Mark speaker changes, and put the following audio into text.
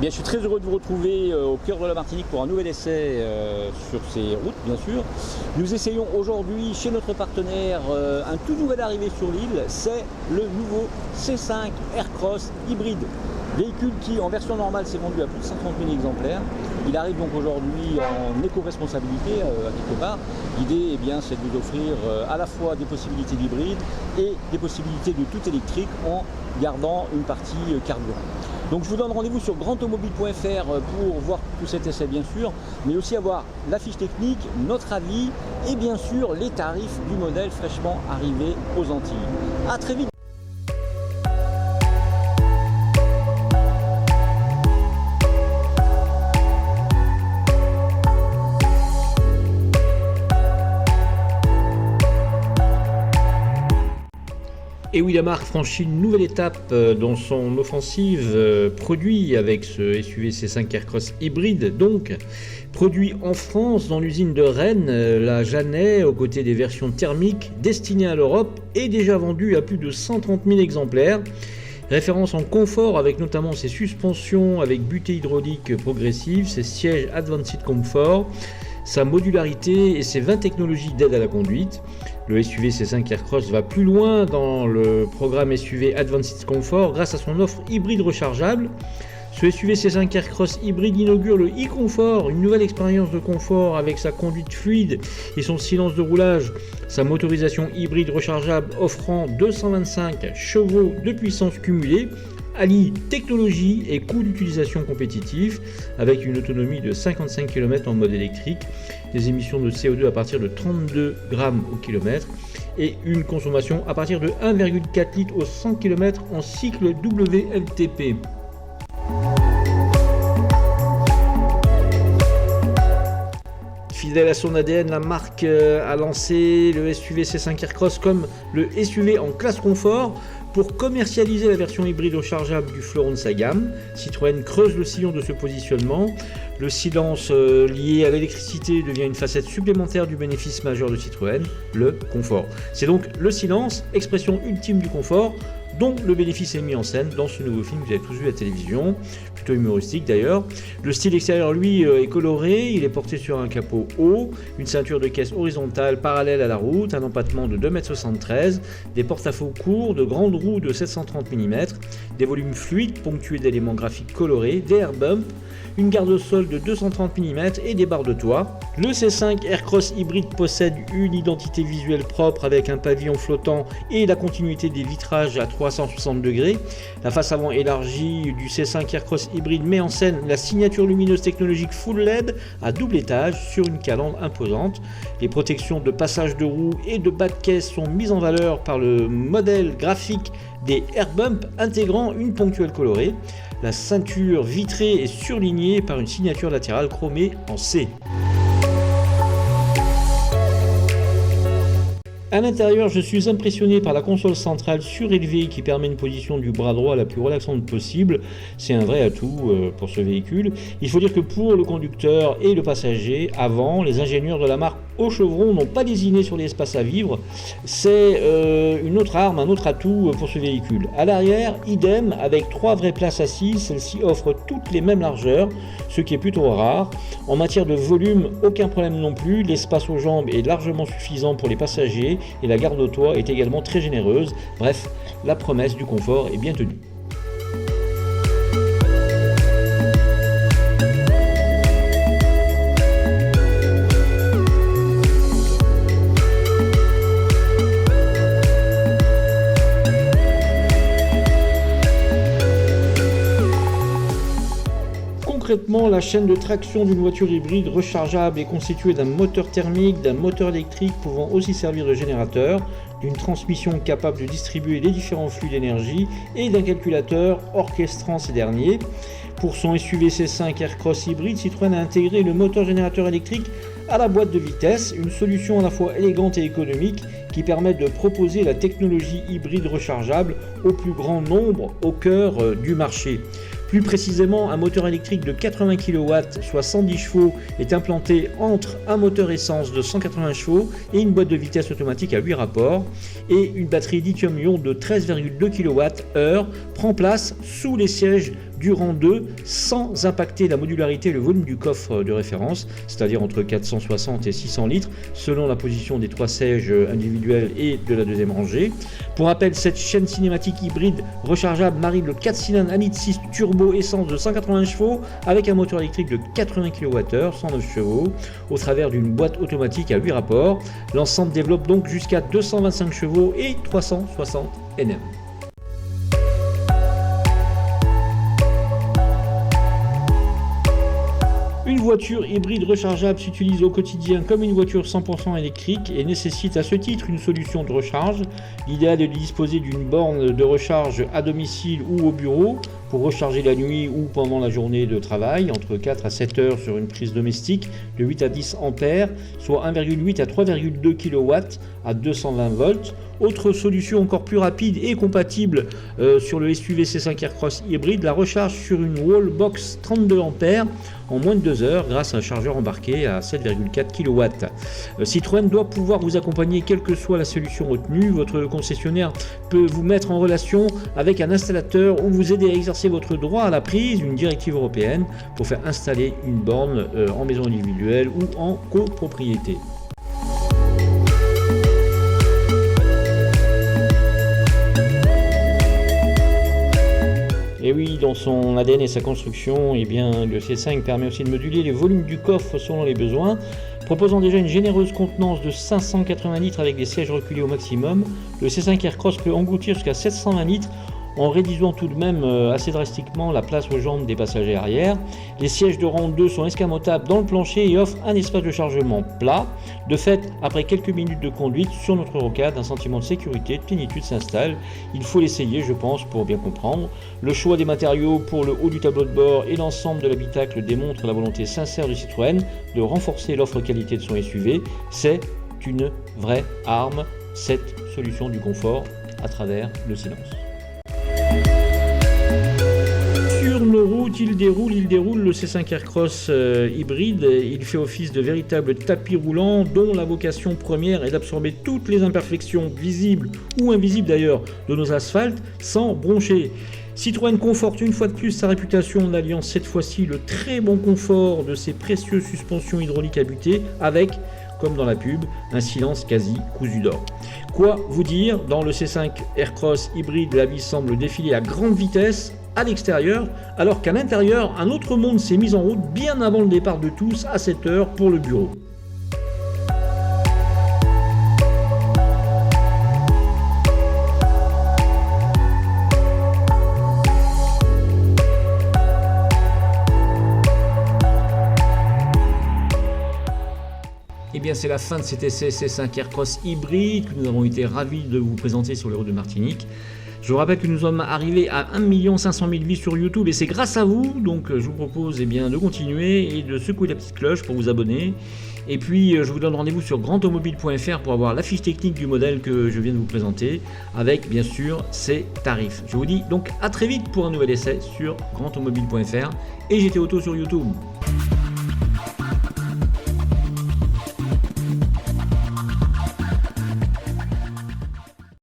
Speaker 1: bien, je suis très heureux de vous retrouver au cœur de la Martinique pour un nouvel essai sur ces routes, bien sûr. Nous essayons aujourd'hui, chez notre partenaire, un tout nouvel arrivé sur l'île, c'est le nouveau C5 Aircross hybride. Véhicule qui, en version normale, s'est vendu à plus de 130 000 exemplaires. Il arrive donc aujourd'hui en éco-responsabilité, à quelque part. L'idée, c'est de vous offrir à la fois des possibilités d'hybride et des possibilités de tout électrique en gardant une partie carburant. Donc je vous donne rendez-vous sur grandautomobile.fr pour voir tout cet essai, bien sûr, mais aussi avoir la fiche technique, notre avis et bien sûr les tarifs du modèle fraîchement arrivé aux Antilles. A très vite.
Speaker 2: Et oui, la marque franchit une nouvelle étape dans son offensive produit avec ce SUV C5 Aircross hybride, donc produit en France dans l'usine de Rennes, la Jeannet, aux côtés des versions thermiques destinées à l'Europe et déjà vendu à plus de 130 000 exemplaires. Référence en confort avec notamment ses suspensions avec butée hydraulique progressive, ses sièges Advanced Comfort, sa modularité et ses 20 technologies d'aide à la conduite. Le SUV C5 Aircross va plus loin dans le programme SUV Advanced Comfort grâce à son offre hybride rechargeable. Ce SUV C5 Aircross hybride inaugure le e-Comfort, une nouvelle expérience de confort avec sa conduite fluide et son silence de roulage. Sa motorisation hybride rechargeable offrant 225 chevaux de puissance cumulée allie technologie et coût d'utilisation compétitif avec une autonomie de 55 km en mode électrique, des émissions de CO2 à partir de 32 grammes au kilomètre et une consommation à partir de 1,4 litres au 100 km en cycle WLTP. Fidèle à son ADN, la marque a lancé le SUV C5 Aircross comme le SUV en classe confort. Pour commercialiser la version hybride rechargeable du fleuron de sa gamme, Citroën creuse le sillon de ce positionnement. Le silence lié à l'électricité devient une facette supplémentaire du bénéfice majeur de Citroën, le confort. C'est donc le silence, expression ultime du confort, dont le bénéfice est mis en scène dans ce nouveau film que vous avez tous vu à la télévision, plutôt humoristique d'ailleurs. Le style extérieur, lui, est coloré, il est porté sur un capot haut, une ceinture de caisse horizontale parallèle à la route, un empattement de 2,73 m, des porte-à-faux courts, de grandes roues de 730 mm, des volumes fluides ponctués d'éléments graphiques colorés, des air bumps, une garde au sol de 230 mm et des barres de toit. Le C5 Aircross hybride possède une identité visuelle propre avec un pavillon flottant et la continuité des vitrages à 360 degrés. La face avant élargie du C5 Aircross hybride met en scène la signature lumineuse technologique Full LED à double étage sur une calandre imposante. Les protections de passage de roue et de bas de caisse sont mises en valeur par le modèle graphique des air bumps intégrant une ponctuelle colorée. La ceinture vitrée est surlignée par une signature latérale chromée en C. À l'intérieur, je suis impressionné par la console centrale surélevée qui permet une position du bras droit la plus relaxante possible. C'est un vrai atout pour ce véhicule. Il faut dire que pour le conducteur et le passager, avant, les ingénieurs de la marque au chevron n'ont pas lésiné sur l'espace à vivre. C'est une autre arme, un autre atout pour ce véhicule. À l'arrière, idem, avec 3 vraies places assises, celle-ci offre toutes les mêmes largeurs, ce qui est plutôt rare. En matière de volume, aucun problème non plus. L'espace aux jambes est largement suffisant pour les passagers et la garde au toit est également très généreuse. Bref, la promesse du confort est bien tenue. Concrètement, la chaîne de traction d'une voiture hybride rechargeable est constituée d'un moteur thermique, d'un moteur électrique pouvant aussi servir de générateur, d'une transmission capable de distribuer les différents flux d'énergie et d'un calculateur orchestrant ces derniers. Pour son SUV C5 Aircross hybride, Citroën a intégré le moteur générateur électrique à la boîte de vitesse, une solution à la fois élégante et économique qui permet de proposer la technologie hybride rechargeable au plus grand nombre au cœur du marché. Plus précisément, un moteur électrique de 80 kW, soit 110 chevaux, est implanté entre un moteur essence de 180 chevaux et une boîte de vitesse automatique à 8 rapports. Et une batterie lithium-ion de 13,2 kWh prend place sous les sièges du rang 2 sans impacter la modularité et le volume du coffre de référence, c'est-à-dire entre 460 et 600 litres selon la position des 3 sièges individuels et de la deuxième rangée. Pour rappel, cette chaîne cinématique hybride rechargeable marie le 4 cylindres 1,6 litre turbo essence de 180 chevaux avec un moteur électrique de 80 kWh, 109 chevaux, au travers d'une boîte automatique à 8 rapports. L'ensemble développe donc jusqu'à 225 chevaux et 360 Nm. Une voiture hybride rechargeable s'utilise au quotidien comme une voiture 100% électrique et nécessite à ce titre une solution de recharge. L'idéal est de disposer d'une borne de recharge à domicile ou au bureau pour recharger la nuit ou pendant la journée de travail, entre 4 à 7 heures sur une prise domestique de 8 à 10 ampères, soit 1,8 à 3,2 kW à 220 volts. Autre solution encore plus rapide et compatible sur le SUV C5 Aircross hybride, la recharge sur une wallbox 32 ampères en moins de 2 heures grâce à un chargeur embarqué à 7,4 kW. Citroën doit pouvoir vous accompagner quelle que soit la solution retenue. Votre concessionnaire peut vous mettre en relation avec un installateur ou vous aider à exercer votre droit à la prise d'une directive européenne pour faire installer une borne en maison individuelle ou en copropriété. Et oui, dans son ADN et sa construction, eh bien, le C5 permet aussi de moduler les volumes du coffre selon les besoins, proposant déjà une généreuse contenance de 580 litres avec des sièges reculés au maximum. Le C5 Aircross peut engloutir jusqu'à 720 litres en réduisant tout de même assez drastiquement la place aux jambes des passagers arrière. Les sièges de rang 2 sont escamotables dans le plancher et offrent un espace de chargement plat. De fait, après quelques minutes de conduite sur notre rocade, un sentiment de sécurité, de plénitude s'installe. Il faut l'essayer, je pense, pour bien comprendre. Le choix des matériaux pour le haut du tableau de bord et l'ensemble de l'habitacle démontrent la volonté sincère de Citroën de renforcer l'offre qualité de son SUV. C'est une vraie arme, cette solution du confort à travers le silence. Sur nos routes, il déroule le C5 Aircross hybride. Il fait office de véritable tapis roulant dont la vocation première est d'absorber toutes les imperfections visibles ou invisibles d'ailleurs de nos asphaltes sans broncher. Citroën conforte une fois de plus sa réputation en alliant cette fois-ci le très bon confort de ses précieuses suspensions hydrauliques à butée avec, comme dans la pub, un silence quasi cousu d'or. Quoi vous dire, dans le C5 Aircross hybride, la vie semble défiler à grande vitesse à l'extérieur, alors qu'à l'intérieur, un autre monde s'est mis en route bien avant le départ de tous à 7 heures pour le bureau. Eh bien, c'est la fin de cet essai C5 Aircross hybride que nous avons été ravis de vous présenter sur les routes de Martinique. Je vous rappelle que nous sommes arrivés à 1 500 000 vues sur YouTube et c'est grâce à vous, donc je vous propose de continuer et de secouer la petite cloche pour vous abonner. Et puis je vous donne rendez-vous sur grandautomobile.fr pour avoir la fiche technique du modèle que je viens de vous présenter avec bien sûr ses tarifs. Je vous dis donc à très vite pour un nouvel essai sur grandautomobile.fr et GT Auto sur YouTube.